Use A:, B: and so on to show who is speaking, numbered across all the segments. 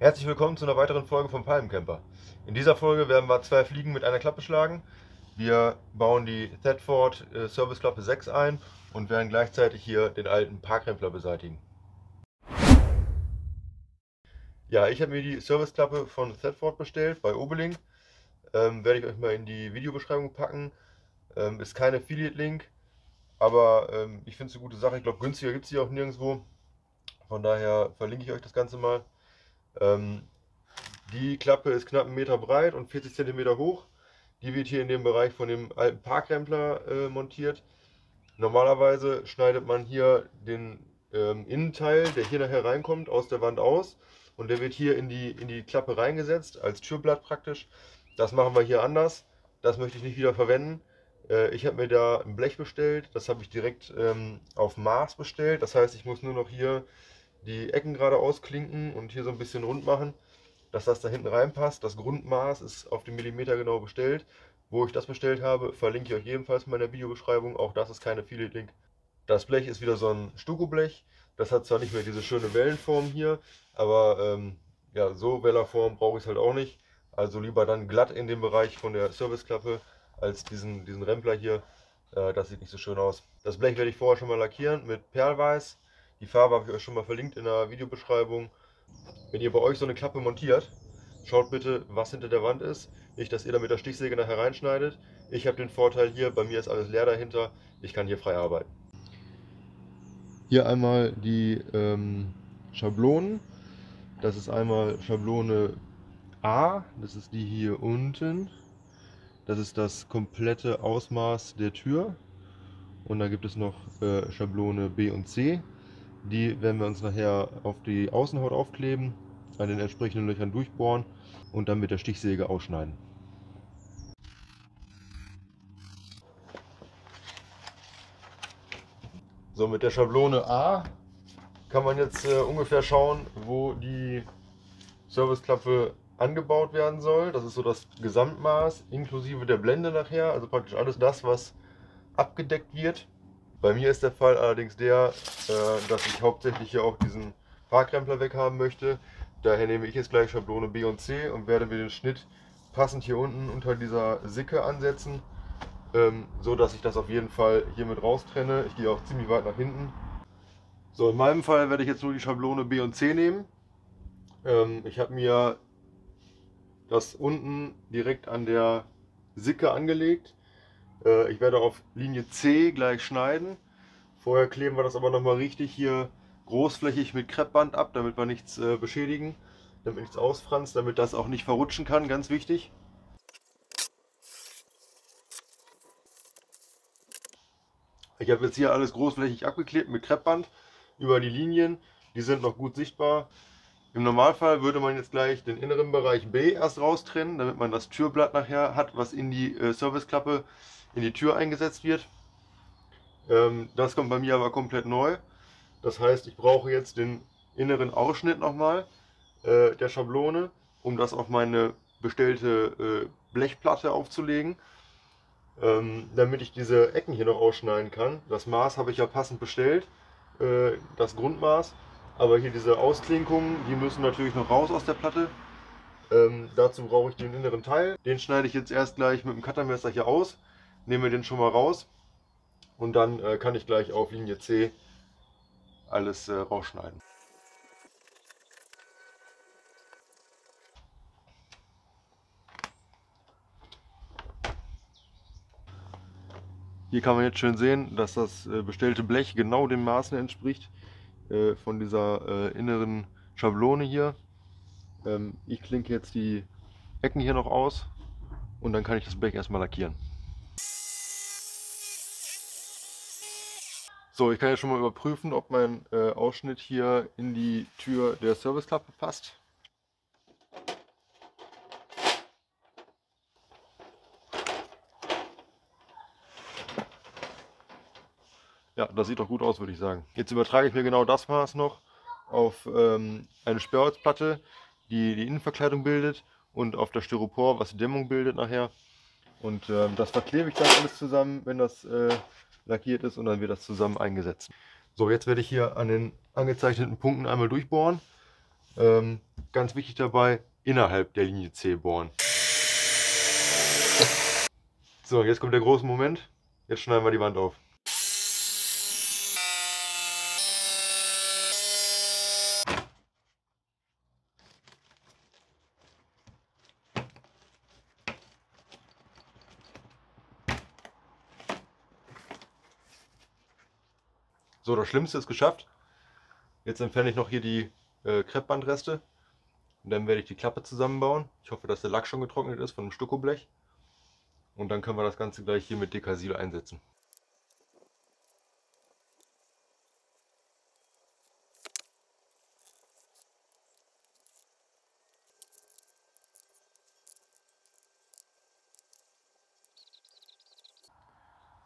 A: Herzlich willkommen zu einer weiteren Folge vom Palmencamper. In dieser Folge werden wir zwei Fliegen mit einer Klappe schlagen. Wir bauen die Thetford Serviceklappe 6 ein und werden gleichzeitig hier den alten Parkrempler beseitigen. Ja, ich habe mir die Serviceklappe von Thetford bestellt bei Obeling. Werde ich euch mal in die Videobeschreibung packen. Ist kein Affiliate-Link, aber ich finde es eine gute Sache. Ich glaube, günstiger gibt es die auch nirgendwo. Von daher verlinke ich euch das Ganze mal. Ähm, Die Klappe ist knapp 1 Meter breit und 40 Zentimeter hoch. Die wird hier in dem Bereich von dem alten Parkrempler montiert. Normalerweise schneidet man hier den Innenteil, der hier nachher reinkommt, aus der Wand aus. Und der wird hier in die Klappe reingesetzt, als Türblatt praktisch. Das machen wir hier anders. Das möchte ich nicht wieder verwenden. Ich habe mir da ein Blech bestellt. Das habe ich direkt auf Maß bestellt. Das heißt, ich muss nur noch hier die Ecken gerade ausklinken und hier so ein bisschen rund machen, dass das da hinten reinpasst. Das Grundmaß ist auf den Millimeter genau bestellt. Wo ich das bestellt habe, verlinke ich euch ebenfalls in meiner Videobeschreibung. Auch das ist kein Affiliate-Link. Das Blech ist wieder so ein Stucco-Blech. Das hat zwar nicht mehr diese schöne Wellenform hier, aber ja, so Wellerform brauche ich es halt auch nicht. Also lieber dann glatt in dem Bereich von der Serviceklappe als diesen Rempler hier. Das sieht nicht so schön aus. Das Blech werde ich vorher schon mal lackieren mit Perlweiß. Die Farbe habe ich euch schon mal verlinkt in der Videobeschreibung. Wenn ihr bei euch so eine Klappe montiert, schaut bitte, was hinter der Wand ist. Nicht, dass ihr da mit der Stichsäge nachher reinschneidet. Ich habe den Vorteil hier, bei mir ist alles leer dahinter. Ich kann hier frei arbeiten. Hier einmal die Schablonen. Das ist einmal Schablone A, das ist die hier unten. Das ist das komplette Ausmaß der Tür. Und dann gibt es noch Schablone B und C. Die werden wir uns nachher auf die Außenhaut aufkleben, an den entsprechenden Löchern durchbohren und dann mit der Stichsäge ausschneiden. So, mit der Schablone A kann man jetzt ungefähr schauen, wo die Serviceklappe angebaut werden soll. Das ist so das Gesamtmaß inklusive der Blende nachher, also praktisch alles das, was abgedeckt wird. Bei mir ist der Fall allerdings der, dass ich hauptsächlich hier auch diesen Parkrempler weghaben möchte. Daher nehme ich jetzt gleich Schablone B und C und werde mir den Schnitt passend hier unten unter dieser Sicke ansetzen, so dass ich das auf jeden Fall hier mit raustrenne. Ich gehe auch ziemlich weit nach hinten. So, in meinem Fall werde ich jetzt nur die Schablone B und C nehmen. Ich habe mir das unten direkt an der Sicke angelegt. Ich werde auf Linie C gleich schneiden. Vorher kleben wir das aber nochmal richtig hier großflächig mit Kreppband ab, damit wir nichts beschädigen, damit nichts ausfranst, damit das auch nicht verrutschen kann, ganz wichtig. Ich habe jetzt hier alles großflächig abgeklebt mit Kreppband über die Linien. Die sind noch gut sichtbar. Im Normalfall würde man jetzt gleich den inneren Bereich B erst raustrennen, damit man das Türblatt nachher hat, was in die Serviceklappe in die Tür eingesetzt wird. Das kommt bei mir aber komplett neu. Das heißt, ich brauche jetzt den inneren Ausschnitt nochmal der Schablone, um das auf meine bestellte Blechplatte aufzulegen, damit ich diese Ecken hier noch ausschneiden kann. Das Maß habe ich ja passend bestellt, das Grundmaß. Aber hier diese Ausklinkungen, die müssen natürlich noch raus aus der Platte. Dazu brauche ich den inneren Teil. Den schneide ich jetzt erst gleich mit dem Cuttermesser hier aus, nehme den schon mal raus und dann kann ich gleich auf Linie C alles rausschneiden. Hier kann man jetzt schön sehen, dass das bestellte Blech genau den Maßen entspricht von dieser inneren Schablone hier. Ich klinke jetzt die Ecken hier noch aus und dann kann ich das Blech erstmal lackieren. So, ich kann jetzt schon mal überprüfen, ob mein Ausschnitt hier in die Tür der Serviceklappe passt. Ja, das sieht doch gut aus, würde ich sagen. Jetzt übertrage ich mir genau das Maß noch auf eine Sperrholzplatte, die die Innenverkleidung bildet, und auf das Styropor, was die Dämmung bildet nachher. Und das verklebe ich dann alles zusammen, wenn das lackiert ist, und dann wird das zusammen eingesetzt. So, jetzt werde ich hier an den angezeichneten Punkten einmal durchbohren. Ganz wichtig dabei, innerhalb der Linie C bohren. So, jetzt kommt der große Moment. Jetzt schneiden wir die Wand auf. So, das Schlimmste ist geschafft. Jetzt entferne ich noch hier die Kreppbandreste und dann werde ich die Klappe zusammenbauen. Ich hoffe, dass der Lack schon getrocknet ist von dem Stuckoblech. Und dann können wir das Ganze gleich hier mit Dekasil einsetzen.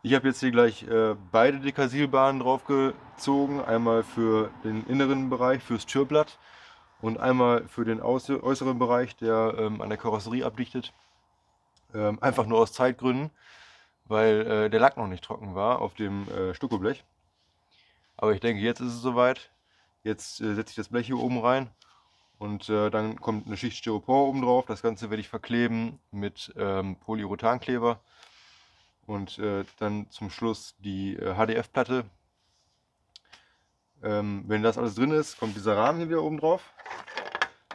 A: Ich habe jetzt hier gleich beide Dekasilbahnen draufgezogen. Einmal für den inneren Bereich, fürs Türblatt und einmal für den äußeren Bereich, der an der Karosserie abdichtet. Einfach nur aus Zeitgründen, weil der Lack noch nicht trocken war auf dem Stuckoblech. Aber ich denke, jetzt ist es soweit. Jetzt setze ich das Blech hier oben rein und dann kommt eine Schicht Styropor oben drauf. Das Ganze werde ich verkleben mit Polyurethankleber. Und dann zum Schluss die HDF-Platte. Wenn das alles drin ist, kommt dieser Rahmen hier wieder oben drauf.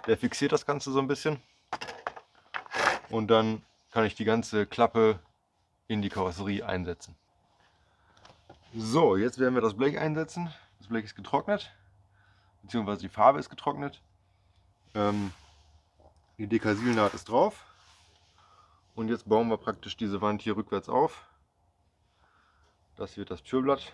A: Der fixiert das Ganze so ein bisschen. Und dann kann ich die ganze Klappe in die Karosserie einsetzen. So, jetzt werden wir das Blech einsetzen. Das Blech ist getrocknet, beziehungsweise die Farbe ist getrocknet. Die Dekasilnaht ist drauf. Und jetzt bauen wir praktisch diese Wand hier rückwärts auf. Das wird das Türblatt.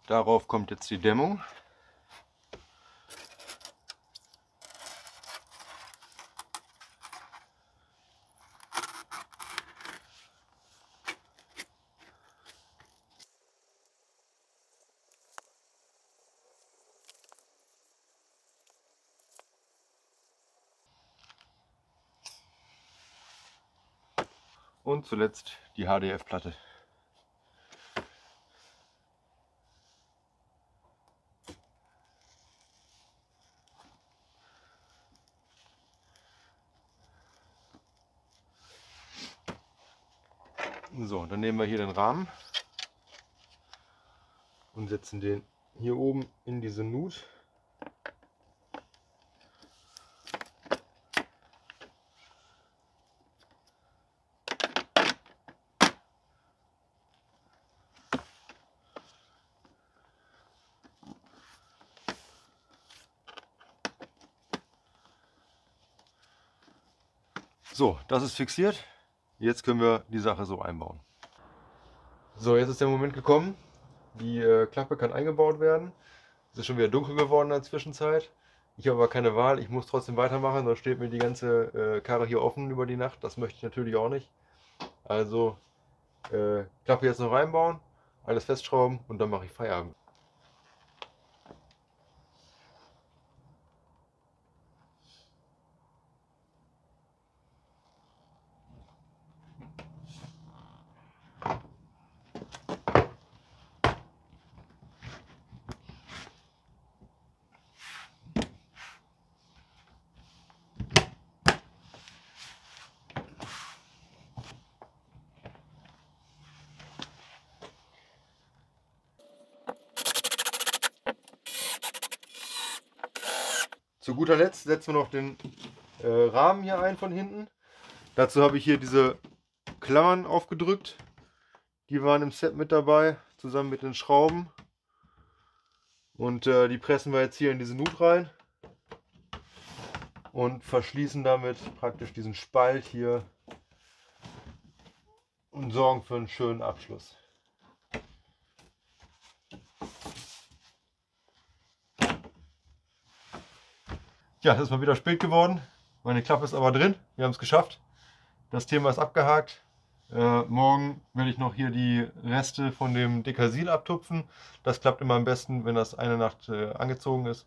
A: Darauf kommt jetzt die Dämmung. Und zuletzt die HDF-Platte. So, dann nehmen wir hier den Rahmen und setzen den hier oben in diese Nut. So, das ist fixiert. Jetzt können wir die Sache so einbauen. So, jetzt ist der Moment gekommen. Die Klappe kann eingebaut werden. Es ist schon wieder dunkel geworden in der Zwischenzeit. Ich habe aber keine Wahl. Ich muss trotzdem weitermachen, sonst steht mir die ganze Karre hier offen über die Nacht. Das möchte ich natürlich auch nicht. Also Klappe jetzt noch reinbauen, alles festschrauben und dann mache ich Feierabend. Zu guter Letzt setzen wir noch den Rahmen hier ein von hinten. Dazu habe ich hier diese Klammern aufgedrückt. Die waren im Set mit dabei, zusammen mit den Schrauben. Und die pressen wir jetzt hier in diese Nut rein und verschließen damit praktisch diesen Spalt hier und sorgen für einen schönen Abschluss. Ja, es ist mal wieder spät geworden. Meine Klappe ist aber drin. Wir haben es geschafft. Das Thema ist abgehakt. Morgen werde ich noch hier die Reste von dem Dekasil abtupfen. Das klappt immer am besten, wenn das eine Nacht angezogen ist.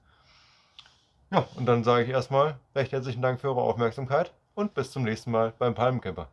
A: Ja, und dann sage ich erstmal recht herzlichen Dank für eure Aufmerksamkeit und bis zum nächsten Mal beim Palmencamper.